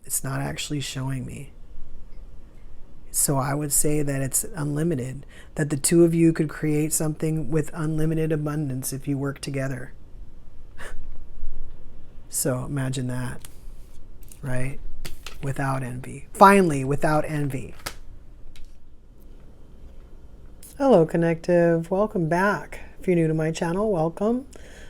It's not actually showing me. So I would say that it's unlimited, that the two of you could create something with unlimited abundance if you work together. So imagine that, right? Without envy. Finally, without envy. Hello, Connective. Welcome back. If you're new to my channel, welcome.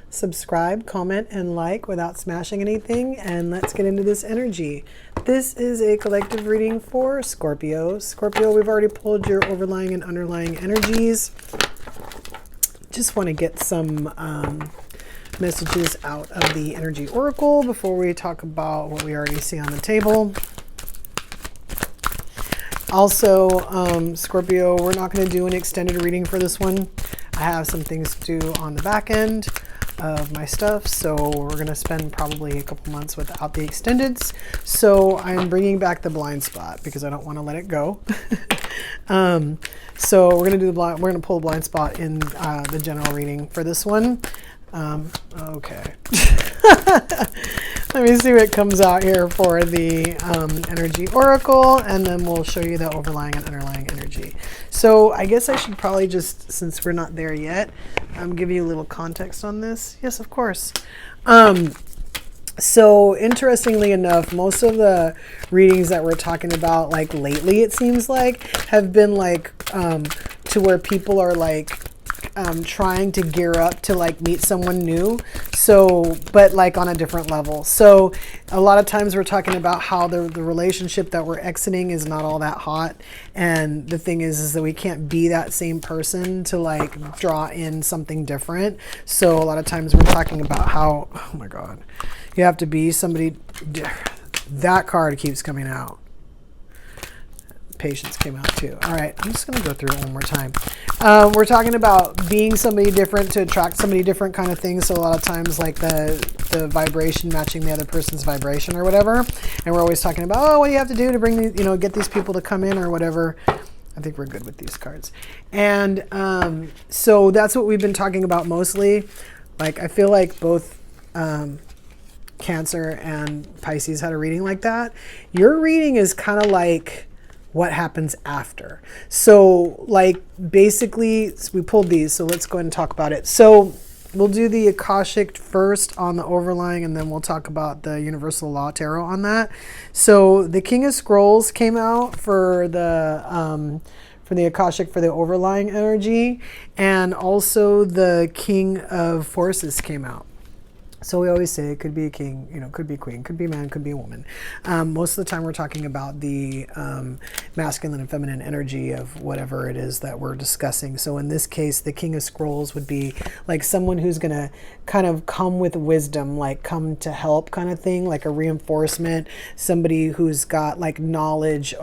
Subscribe, comment, and like without smashing anything, and let's get into this energy. This is a collective reading for Scorpio. Scorpio, we've already pulled your overlying and underlying energies. Just want to get some messages out of the energy oracle before we talk about what we already see on the table. Also, Scorpio, we're not going to do an extended reading for this one. I have some things to do on the back end of my stuff, so we're going to spend probably a couple months without the extendeds. So I'm bringing back the blind spot because I don't want to let it go. So we're going to do we're going to pull a blind spot in the general reading for this one. Okay. Let me see what comes out here for the energy oracle, and then we'll show you the overlying and underlying energy. So I guess I should probably just, since we're not there yet, give you a little context on this. Yes, of course. So interestingly enough, most of the readings that we're talking about, like lately, it seems like, have been like to where people are like trying to gear up to like meet someone new, so but like on a different level. So a lot of times we're talking about how the relationship that we're exiting is not all that hot, and the thing is that we can't be that same person to like draw in something different. So a lot of times we're talking about how, oh my god, you have to be somebody. That card keeps coming out. Patience came out too. All right, I'm just going to go through it one more time. We're talking about being somebody different to attract somebody different kind of thing. So a lot of times like the vibration matching the other person's vibration or whatever. And we're always talking about, oh, what do you have to do to bring these, get these people to come in or whatever. I think we're good with these cards. And so that's what we've been talking about mostly. Like I feel like both Cancer and Pisces had a reading like that. Your reading is kind of like what happens after. So like basically we pulled these, so let's go ahead and talk about it. So we'll do the Akashic first on the overlying, and then we'll talk about the Universal Law Tarot on that. So the King of Scrolls came out for the Akashic for the overlying energy, and also the King of Forces came out. So we always say it could be a king, could be a queen, could be a man, could be a woman. Most of the time we're talking about the masculine and feminine energy of whatever it is that we're discussing. So in this case, the King of Scrolls would be like someone who's going to kind of come with wisdom, like come to help kind of thing, like a reinforcement, somebody who's got like knowledge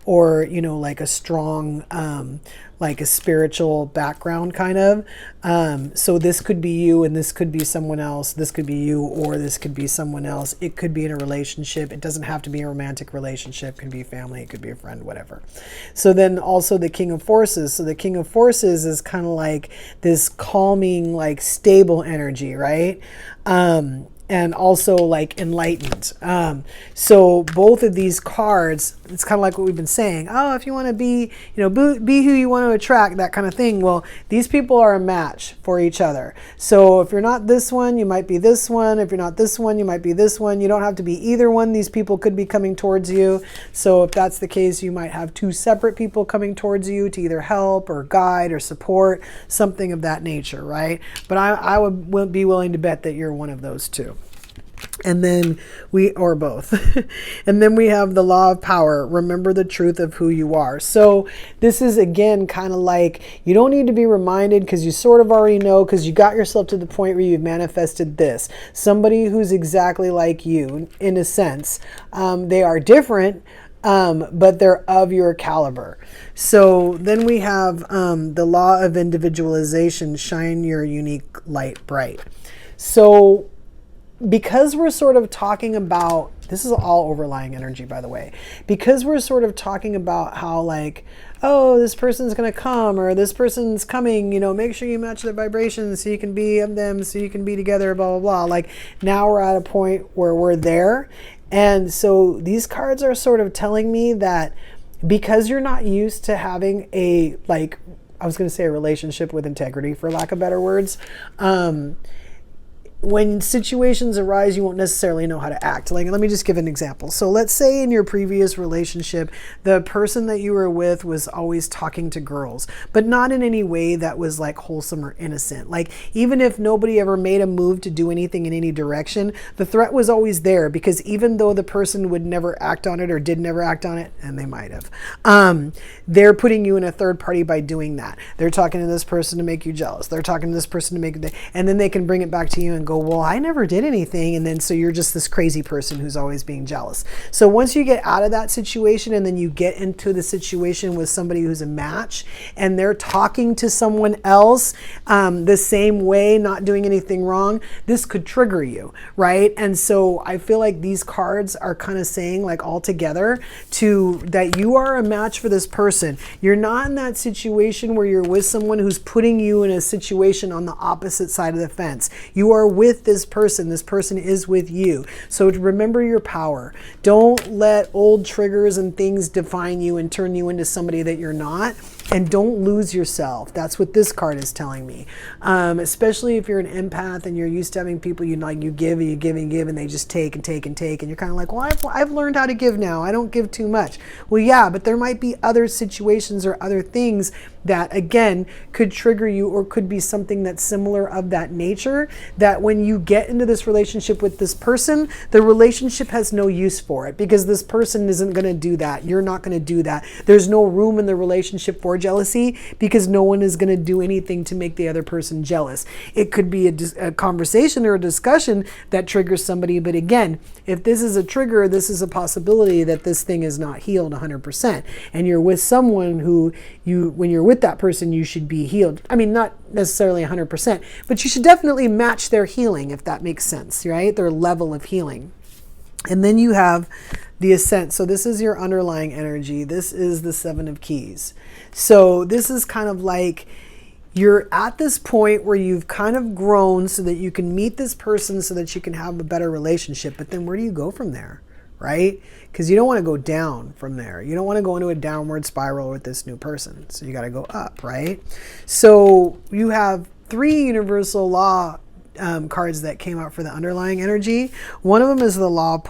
or, like a strong like a spiritual background kind of. So this could be you and this could be someone else. This could be you or this could be someone else. It could be in a relationship. It doesn't have to be a romantic relationship. It can be family. It could be a friend, whatever. So then also the King of Forces. So the King of Forces is kind of like this calming, like stable energy, right? And also like enlightened. So both of these cards, it's kind of like what we've been saying. Oh, if you want to be, be who you want to attract, that kind of thing. Well, these people are a match for each other. So if you're not this one, you might be this one. If you're not this one, you might be this one. You don't have to be either one. These people could be coming towards you. So if that's the case, you might have two separate people coming towards you to either help or guide or support, something of that nature, right? But I would be willing to bet that you're one of those two. And then or both. And then we have the law of power. Remember the truth of who you are. So this is again kind of like, you don't need to be reminded because you sort of already know, because you got yourself to the point where you've manifested this. Somebody who's exactly like you in a sense. They are different, but they're of your caliber. So then we have the law of individualization. Shine your unique light bright. So because we're sort of talking about, this is all overlying energy, by the way, because we're sort of talking about how like, oh, this person's going to come or this person's coming, make sure you match their vibrations so you can be of them, so you can be together, blah, blah, blah. Like now we're at a point where we're there And so these cards are sort of telling me that because you're not used to having a, like, I was going to say a relationship with integrity, for lack of better words, when situations arise, you won't necessarily know how to act. Like, let me just give an example. So let's say in your previous relationship, the person that you were with was always talking to girls, but not in any way that was like wholesome or innocent. Like, even if nobody ever made a move to do anything in any direction, the threat was always there, because even though the person would never act on it or did never act on it, and they might have, they're putting you in a third party by doing that. They're talking to this person to make you jealous. They're talking to this person to make it, and then they can bring it back to you and go, well, I never did anything. And then so you're just this crazy person who's always being jealous. So once you get out of that situation and then you get into the situation with somebody who's a match and they're talking to someone else the same way, not doing anything wrong, this could trigger you, right? And so I feel like these cards are kind of saying, like, all together, to that you are a match for this person. You're not in that situation where you're with someone who's putting you in a situation on the opposite side of the fence. You are with this person. This person is with you. So remember your power. Don't let old triggers and things define you and turn you into somebody that you're not. And don't lose yourself. That's what this card is telling me. Especially if you're an empath and you're used to having people you give and you give and give, and they just take and take and take, and you're kind of like, well, I've learned how to give now. I don't give too much. Well, yeah, but there might be other situations or other things that, again, could trigger you, or could be something that's similar of that nature, that when you get into this relationship with this person, the relationship has no use for it, because this person isn't going to do that. You're not going to do that. There's no room in the relationship for jealousy, because no one is going to do anything to make the other person jealous. It could be a conversation or a discussion that triggers somebody, but again, if this is a trigger, this is a possibility that this thing is not healed 100%, and you're with someone who when you're with that person, you should be healed. I mean, not necessarily 100%, but you should definitely match their healing, if that makes sense, right? Their level of healing. And then you have the ascent. So this is your underlying energy. This is the 7 of Keys. So this is kind of like you're at this point where you've kind of grown so that you can meet this person so that you can have a better relationship. But then where do you go from there, right? Because you don't want to go down from there. You don't want to go into a downward spiral with this new person. So you got to go up, right? So you have 3 universal law cards that came out for the underlying energy. One of them is the law of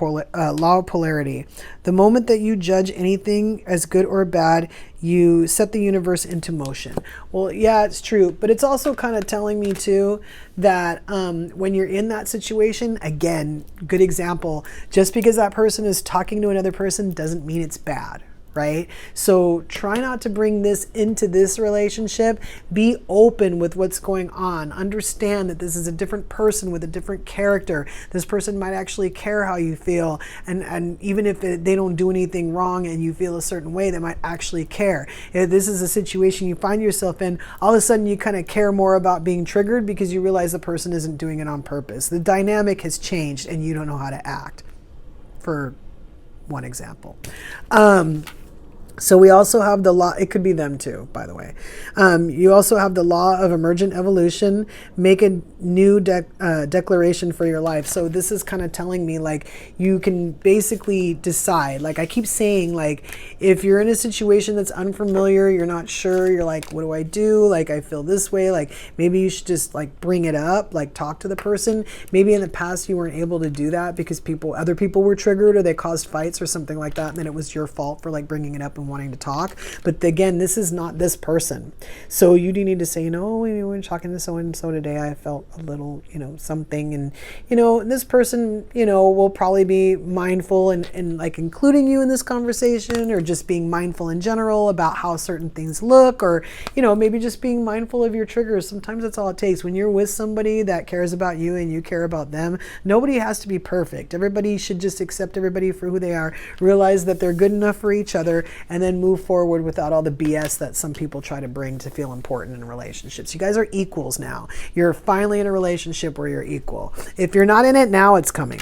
polarity. The moment that you judge anything as good or bad, you set the universe into motion. Well, yeah, it's true, but it's also kind of telling me too that when you're in that situation, again, good example, just because that person is talking to another person doesn't mean it's bad. Right? So try not to bring this into this relationship. Be open with what's going on. Understand that this is a different person with a different character. This person might actually care how you feel. And even if they don't do anything wrong and you feel a certain way, they might actually care. If this is a situation you find yourself in, all of a sudden you kind of care more about being triggered because you realize the person isn't doing it on purpose. The dynamic has changed and you don't know how to act, for one example. So we also have the law, it could be them too, by the way. You also have the law of emergent evolution. Make a new declaration for your life. So this is kind of telling me, like, you can basically decide. Like I keep saying, like, if you're in a situation that's unfamiliar, you're not sure, you're like, what do I do? Like, I feel this way. Like, maybe you should just like bring it up, like talk to the person. Maybe in the past you weren't able to do that because other people were triggered or they caused fights or something like that. And then it was your fault for like bringing it up and wanting to talk. But again, this is not this person. So you do need to say, when talking to so and so today, I felt a little, something. And, this person, will probably be mindful and like including you in this conversation, or just being mindful in general about how certain things look, or, maybe just being mindful of your triggers. Sometimes that's all it takes. When you're with somebody that cares about you and you care about them, nobody has to be perfect. Everybody should just accept everybody for who they are, realize that they're good enough for each other, and then move forward without all the BS that some people try to bring to feel important in relationships. You guys are equals now. You're finally in a relationship where you're equal. If you're not in it now, it's coming.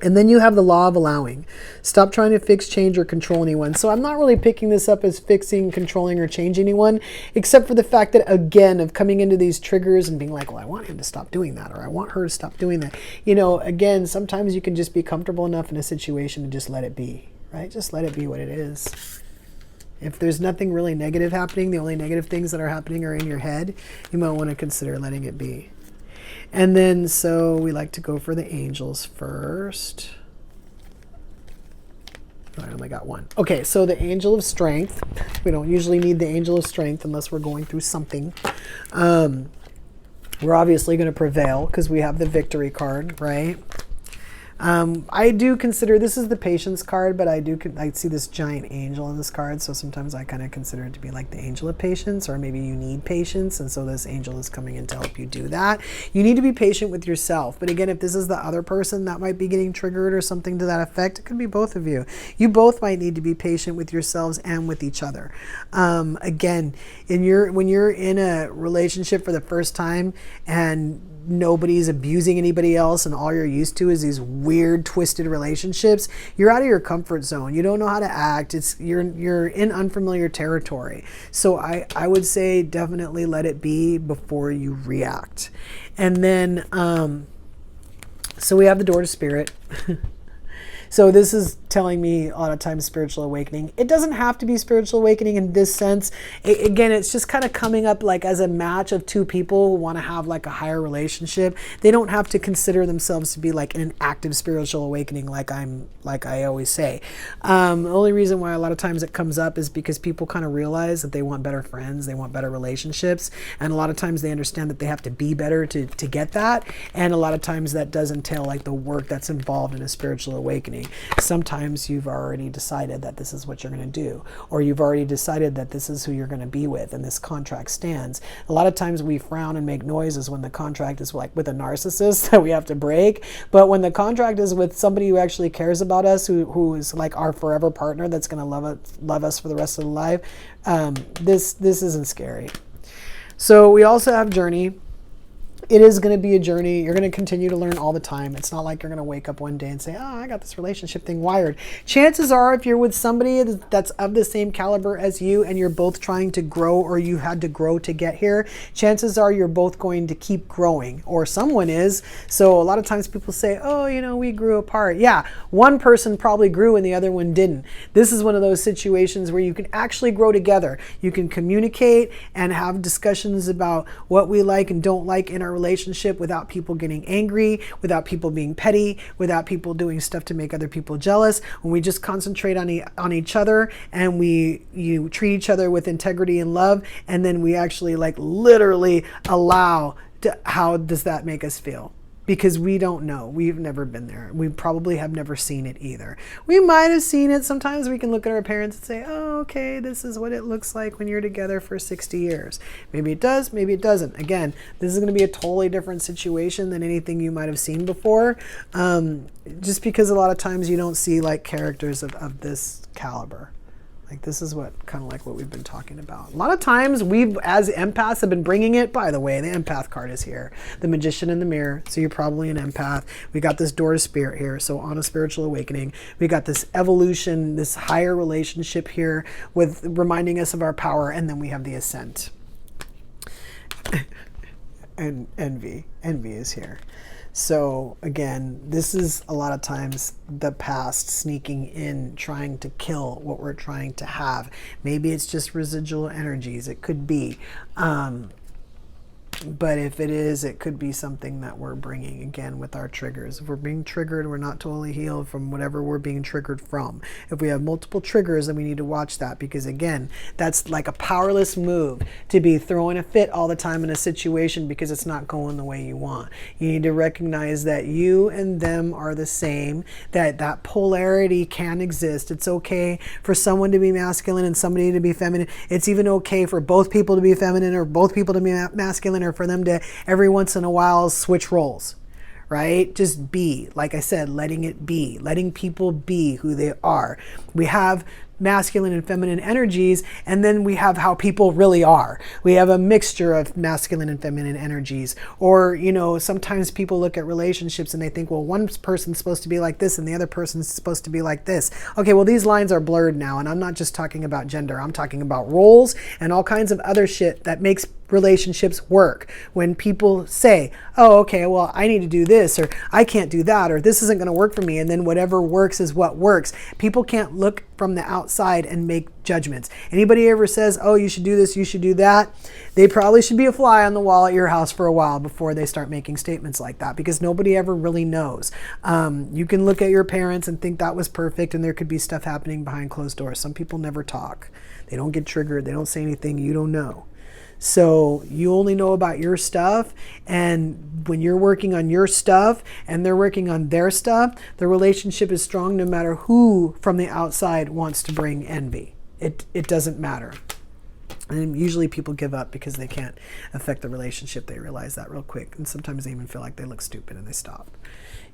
And then you have the law of allowing. Stop trying to fix, change, or control anyone. So I'm not really picking this up as fixing, controlling, or changing anyone, except for the fact that, again, of coming into these triggers and being like, well, I want him to stop doing that, or I want her to stop doing that. You know, again, sometimes you can just be comfortable enough in a situation to just let it be, right? Just let it be what it is. If there's nothing really negative happening, the only negative things that are happening are in your head, you might want to consider letting it be. And then, so we like to go for the angels first. I only got one. Okay, so the angel of strength. We don't usually need the angel of strength unless we're going through something. We're obviously going to prevail because we have the victory card, right? I do consider, this is the patience card, but I see this giant angel in this card, so sometimes I kind of consider it to be like the angel of patience, or maybe you need patience, and so this angel is coming in to help you do that. You need to be patient with yourself, but again, if this is the other person that might be getting triggered or something to that effect, it could be both of you. You both might need to be patient with yourselves and with each other. Again, when you're in a relationship for the first time and nobody's abusing anybody else and all you're used to is these weird twisted relationships, you're out of your comfort zone. You don't know how to act. You're in unfamiliar territory. So I would say definitely let it be before you react. And then so we have the door to spirit. So this is telling me a lot of times spiritual awakening. It doesn't have to be spiritual awakening in this sense. Again, it's just kind of coming up like as a match of two people who want to have like a higher relationship. They don't have to consider themselves to be like in an active spiritual awakening like I always say. The only reason why a lot of times it comes up is because people kind of realize that they want better friends, they want better relationships, and a lot of times they understand that they have to be better to get that, and a lot of times that does entail like the work that's involved in a spiritual awakening. Sometimes you've already decided that this is what you're going to do, or you've already decided that this is who you're going to be with, and this contract stands. A lot of times we frown and make noises when the contract is like with a narcissist that we have to break, but when the contract is with somebody who actually cares about us, who is like our forever partner that's going to love us for the rest of the life, this isn't scary. So we also have journey. It is going to be a journey. You're going to continue to learn all the time. It's not like you're going to wake up one day and say, oh, I got this relationship thing wired. Chances are if you're with somebody that's of the same caliber as you and you're both trying to grow, or you had to grow to get here, chances are you're both going to keep growing, or someone is. So a lot of times people say, oh, we grew apart. Yeah, one person probably grew and the other one didn't. This is one of those situations where you can actually grow together. You can communicate and have discussions about what we like and don't like in our relationship without people getting angry, without people being petty, without people doing stuff to make other people jealous. When we just concentrate on each other and you treat each other with integrity and love, and then we actually like literally allow how does that make us feel? Because we don't know. We've never been there. We probably have never seen it either. We might have seen it. Sometimes we can look at our parents and say, oh, okay, this is what it looks like when you're together for 60 years. Maybe it does, maybe it doesn't. Again, this is going to be a totally different situation than anything you might have seen before. Just because a lot of times you don't see like characters of this caliber. Like this is what kind of like what we've been talking about. A lot of times we've, as empaths, have been bringing it. By the way, the empath card is here. The Magician in the Mirror. So you're probably an empath. We got this door to spirit here. So on a spiritual awakening, we got this evolution, this higher relationship here with reminding us of our power. And then we have the ascent. And envy. Envy is here. So again, this is a lot of times the past sneaking in, trying to kill what we're trying to have. Maybe it's just residual energies. It could be. But if it is, it could be something that we're bringing again with our triggers. If we're being triggered, we're not totally healed from whatever we're being triggered from. If we have multiple triggers, then we need to watch that, because again, that's like a powerless move to be throwing a fit all the time in a situation because it's not going the way you want. You need to recognize that you and them are the same, that polarity can exist. It's okay for someone to be masculine and somebody to be feminine. It's even okay for both people to be feminine or both people to be masculine, or for them to every once in a while switch roles, right? Just be, like I said, letting it be, letting people be who they are. We have masculine and feminine energies, and then we have how people really are. We have a mixture of masculine and feminine energies. Or, you know, sometimes people look at relationships and they think, well, one person's supposed to be like this and the other person's supposed to be like this. Okay, well, these lines are blurred now, and I'm not just talking about gender. I'm talking about roles and all kinds of other shit that makes relationships work. When people say, oh, okay, well, I need to do this, or I can't do that, or this isn't going to work for me, and then whatever works is what works. People can't look from the outside and make judgments. Anybody ever says, oh, you should do this, you should do that, they probably should be a fly on the wall at your house for a while before they start making statements like that, because nobody ever really knows. You can look at your parents and think that was perfect, and there could be stuff happening behind closed doors. Some people never talk. They don't get triggered. They don't say anything you don't know. So you only know about your stuff, and when you're working on your stuff and they're working on their stuff, the relationship is strong no matter who from the outside wants to bring envy. It doesn't matter. And usually people give up because they can't affect the relationship. They realize that real quick, and sometimes they even feel like they look stupid and they stop.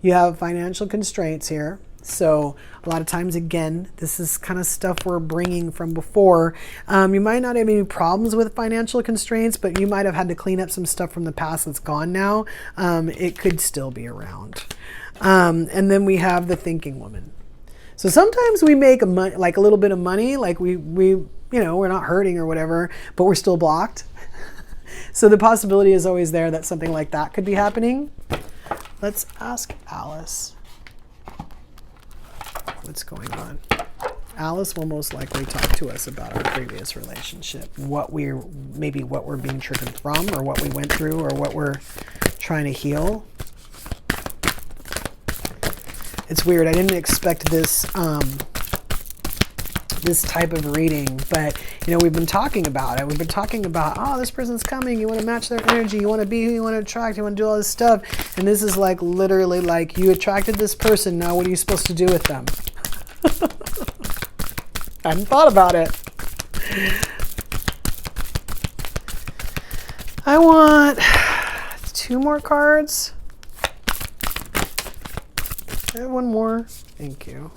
You have financial constraints here. So a lot of times, again, this is kind of stuff we're bringing from before. You might not have any problems with financial constraints, but you might have had to clean up some stuff from the past that's gone now. It could still be around. And then we have the thinking woman. So sometimes we make a little bit of money, like we you know, we're not hurting or whatever, but we're still blocked. So the possibility is always there that something like that could be happening. Let's ask Alice what's going on. Alice will most likely talk to us about our previous relationship, what we're being triggered from, or what we went through, or what we're trying to heal. It's weird. I didn't expect this this type of reading, but you know, we've been talking about it. We've been talking about, oh, this person's coming, you want to match their energy, you want to be who you want to attract, you want to do all this stuff, and this is like literally like, you attracted this person, now what are you supposed to do with them? I hadn't thought about it. I want 2 more cards. I have 1 more. Thank you.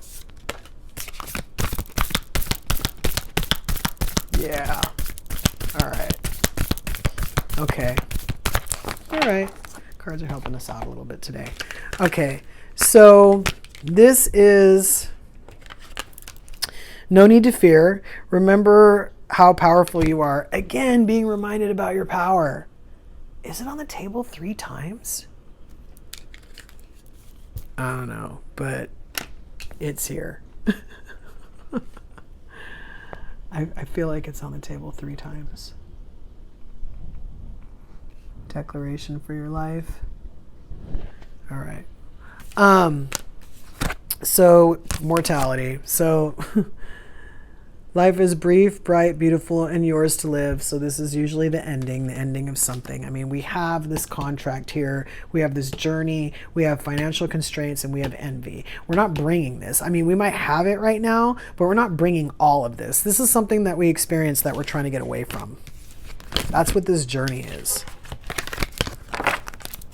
Yeah. All right. Okay. All right. Cards are helping us out a little bit today. Okay. So this is no need to fear. Remember how powerful you are. Again, being reminded about your power. Is it on the table 3 times? I don't know, but it's here. I feel like it's on the table 3 times. Declaration for your life. All right. So mortality. So life is brief, bright, beautiful, and yours to live. So this is usually the ending of something. I mean, we have this contract here. We have this journey. We have financial constraints, and we have envy. We're not bringing this. I mean, we might have it right now, but we're not bringing all of this. This is something that we experience that we're trying to get away from. That's what this journey is.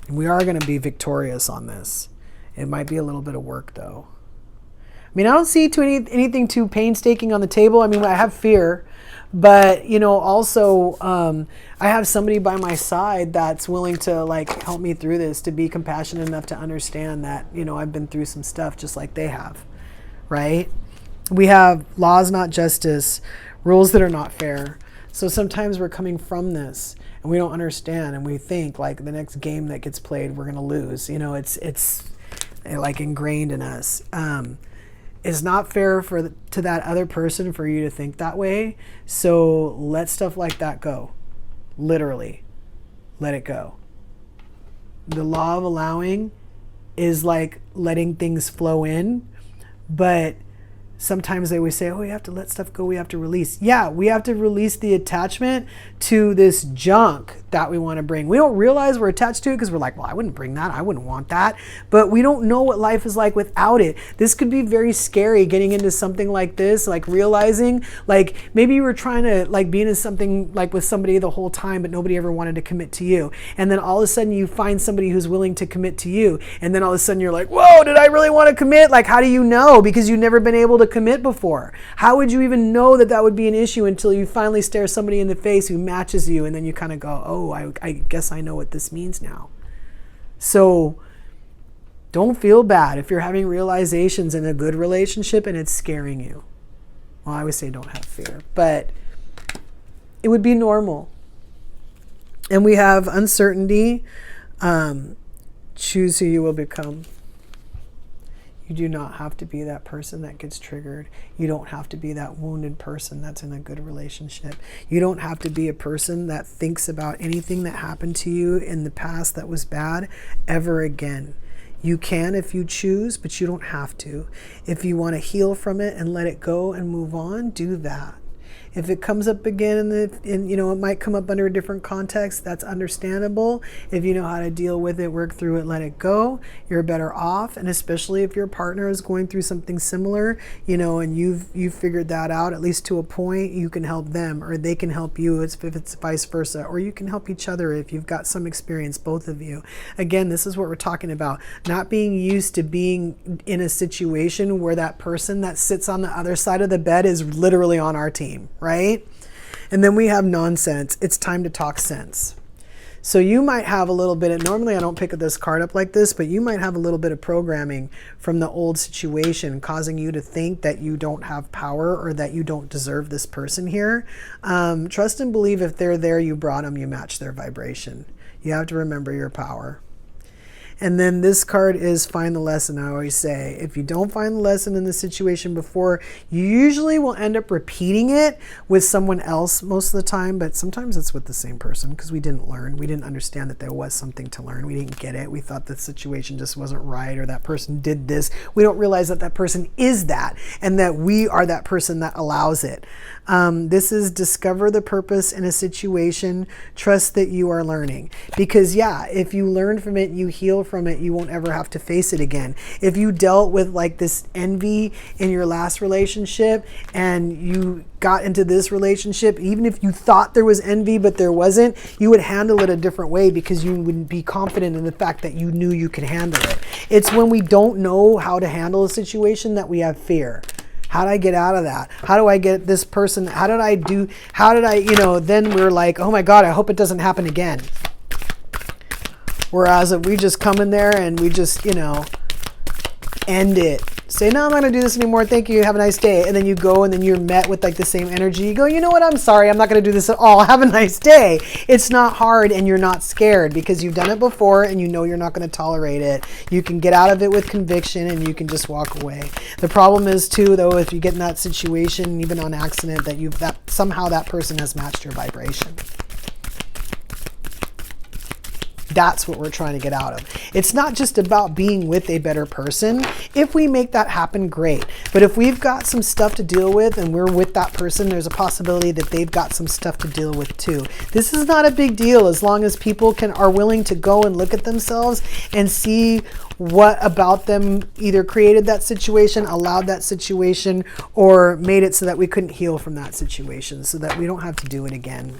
We are going to be victorious on this. It might be a little bit of work, though. I mean, I don't see anything too painstaking on the table. I mean, I have fear, but, you know, also I have somebody by my side that's willing to, like, help me through this, to be compassionate enough to understand that, you know, I've been through some stuff just like they have, right? We have laws, not justice, rules that are not fair. So sometimes we're coming from this and we don't understand, and we think, like, the next game that gets played, we're going to lose. You know, it's like ingrained in us. It's not fair to that other person for you to think that way. So let stuff like that go. Literally, let it go. The law of allowing is like letting things flow in, but Sometimes they always say, oh, we have to let stuff go, we have to release. Yeah, we have to release the attachment to this junk that we want to bring. We don't realize we're attached to it because we're like, well, I wouldn't bring that, I wouldn't want that. But we don't know what life is like without it. This could be very scary, getting into something like this, like realizing, like maybe you were trying to like be in something like with somebody the whole time, but nobody ever wanted to commit to you. And then all of a sudden you find somebody who's willing to commit to you. And then all of a sudden you're like, whoa, did I really want to commit? Like, how do you know? Because you've never been able to commit before. How would you even know that that would be an issue until you finally stare somebody in the face who matches you, and then you kind of go, oh, I guess I know what this means now. So don't feel bad if you're having realizations in a good relationship and it's scaring you. Well, I would say don't have fear, but it would be normal. And we have uncertainty. Choose who you will become. You do not have to be that person that gets triggered. You don't have to be that wounded person that's in a good relationship. You don't have to be a person that thinks about anything that happened to you in the past that was bad ever again. You can if you choose, but you don't have to. If you want to heal from it and let it go and move on, do that. If it comes up again and you know, it might come up under a different context, that's understandable. If you know how to deal with it, work through it, let it go, you're better off. And especially if your partner is going through something similar, you know, and you've figured that out, at least to a point, you can help them, or they can help you if it's vice versa, or you can help each other if you've got some experience, both of you. Again, this is what we're talking about. Not being used to being in a situation where that person that sits on the other side of the bed is literally on our team, right? And then we have nonsense. It's time to talk sense. So you might have a little bit of, normally I don't pick this card up like this, but you might have a little bit of programming from the old situation causing you to think that you don't have power or that you don't deserve this person here. Trust and believe if they're there, you brought them, you match their vibration. You have to remember your power. And then this card is find the lesson. I always say, if you don't find the lesson in the situation before, you usually will end up repeating it with someone else most of the time, but sometimes it's with the same person because we didn't learn. We didn't understand that there was something to learn. We didn't get it. We thought the situation just wasn't right, or that person did this. We don't realize that that person is that, and that we are that person that allows it. This is discover the purpose in a situation, trust that you are learning. Because yeah, if you learn from it, you heal from it, you won't ever have to face it again. If you dealt with like this envy in your last relationship and you got into this relationship, even if you thought there was envy but there wasn't, you would handle it a different way because you would be confident in the fact that you knew you could handle it. It's when we don't know how to handle a situation that we have fear. How do I get out of that? How do I get this person? How did I, you know, then we're like, oh my God, I hope it doesn't happen again. Whereas if we just come in there and we just, you know, end it. Say, no, I'm not going to do this anymore. Thank you. Have a nice day. And then you go and then you're met with like the same energy. You go, you know what? I'm sorry. I'm not going to do this at all. Have a nice day. It's not hard and you're not scared because you've done it before and you know you're not going to tolerate it. You can get out of it with conviction and you can just walk away. The problem is too, though, if you get in that situation, even on accident, that somehow that person has matched your vibration. That's what we're trying to get out of. It's not just about being with a better person. If we make that happen, great. But if we've got some stuff to deal with and we're with that person, there's a possibility that they've got some stuff to deal with too. This is not a big deal as long as people are willing to go and look at themselves and see what about them either created that situation, allowed that situation, or made it so that we couldn't heal from that situation, so that we don't have to do it again.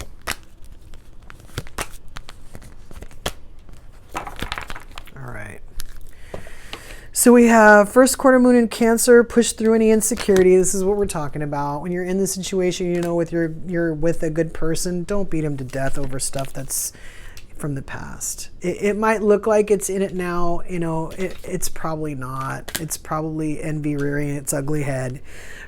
So we have first quarter moon in Cancer, push through any insecurity. This is what we're talking about. When you're in the situation, you know, you're with a good person, don't beat them to death over stuff that's from the past. It might look like it's in it now, you know, it's probably not. It's probably envy rearing its ugly head.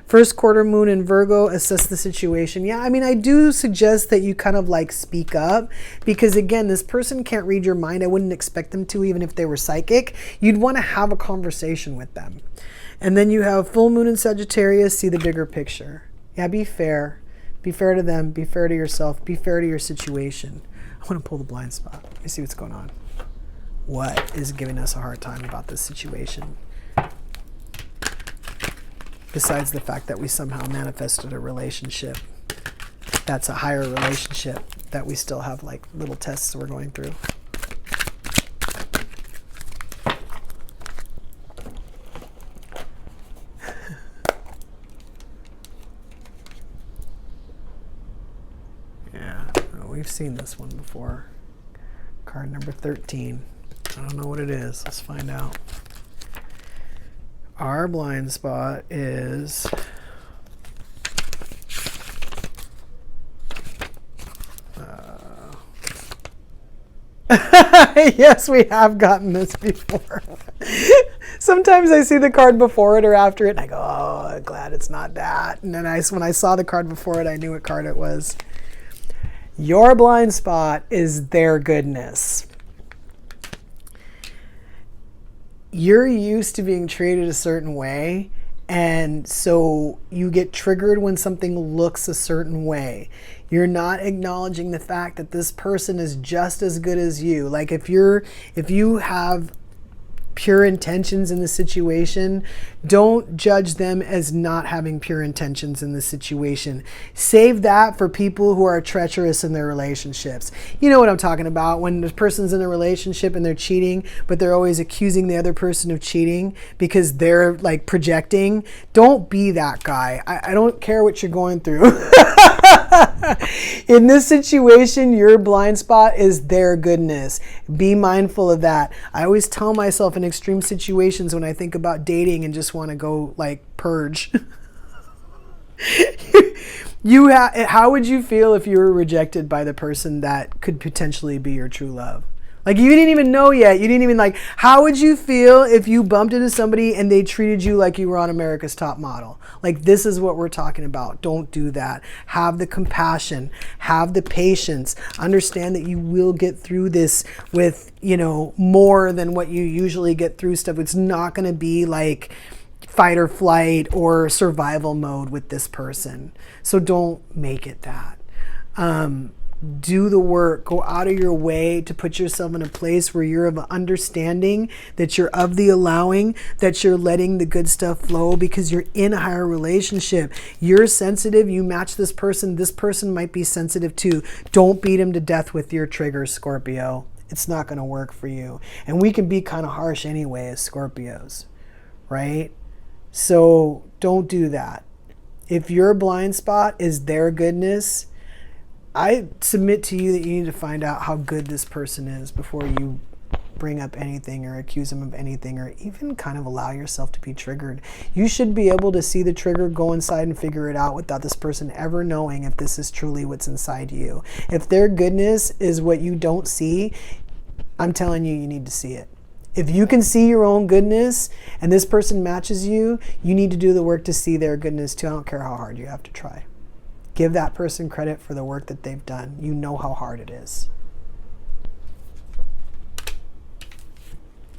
First quarter moon in Virgo, assess the situation. Yeah, I mean, I do suggest that you kind of like speak up because again, this person can't read your mind. I wouldn't expect them to, even if they were psychic. You'd want to have a conversation with them. And then you have full moon in Sagittarius, see the bigger picture. Yeah, be fair. Be fair to them. Be fair to yourself. Be fair to your situation. I want to pull the blind spot. Let me see what's going on. What is giving us a hard time about this situation? besides the fact that we somehow manifested a relationship that's a higher relationship that we still have like little tests we're going through. Yeah, we've seen this one before. Card number 13. I don't know what it is. Let's find out. Our blind spot is yes, we have gotten this before. Sometimes I see the card before it or after it, and I go, oh, glad it's not that. And then when I saw the card before it, I knew what card it was. Your blind spot is their goodness. You're used to being treated a certain way, and so you get triggered when something looks a certain way. You're not acknowledging the fact that this person is just as good as you. Like if you have pure intentions in the situation, don't judge them as not having pure intentions in the situation. Save that for people who are treacherous in their relationships. You know what I'm talking about, when the person's in a relationship and they're cheating, but they're always accusing the other person of cheating because they're like projecting. Don't be that guy. I don't care what you're going through. In this situation, your blind spot is their goodness. Be mindful of that. I always tell myself in extreme situations when I think about dating and just want to go like purge. How would you feel if you were rejected by the person that could potentially be your true love? Like you didn't even know yet. You didn't even like, how would you feel if you bumped into somebody and they treated you like you were on America's Top Model? Like this is what we're talking about. Don't do that. Have the compassion, have the patience, understand that you will get through this with, more than what you usually get through stuff. It's not going to be like fight or flight or survival mode with this person. So don't make it that. Do the work. Go out of your way to put yourself in a place where you're of understanding, that you're of the allowing, that you're letting the good stuff flow because you're in a higher relationship. You're sensitive. You match this person. This person might be sensitive too. Don't beat him to death with your triggers, Scorpio. It's not going to work for you. And we can be kind of harsh anyway as Scorpios, right? So don't do that. If your blind spot is their goodness, I submit to you that you need to find out how good this person is before you bring up anything or accuse them of anything or even kind of allow yourself to be triggered. You should be able to see the trigger, go inside and figure it out without this person ever knowing if this is truly what's inside you. If their goodness is what you don't see, I'm telling you, you need to see it. If you can see your own goodness and this person matches you, you need to do the work to see their goodness too. I don't care how hard you have to try. Give that person credit for the work that they've done. You know how hard it is.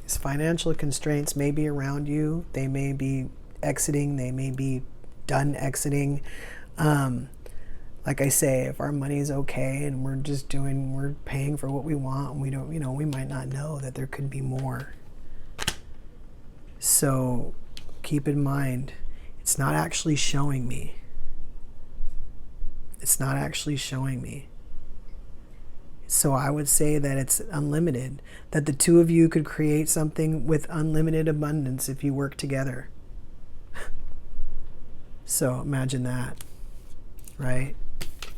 These financial constraints may be around you. They may be exiting. They may be done exiting. Like I say, if our money's okay and we're paying for what we want, and we don't, we might not know that there could be more. So keep in mind, it's not actually showing me. It's not actually showing me. So I would say that it's unlimited, that the two of you could create something with unlimited abundance if you work together. So imagine that, right?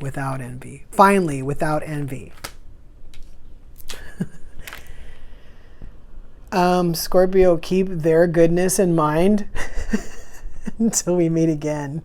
Without envy. Finally, without envy. Scorpio, keep their goodness in mind until we meet again.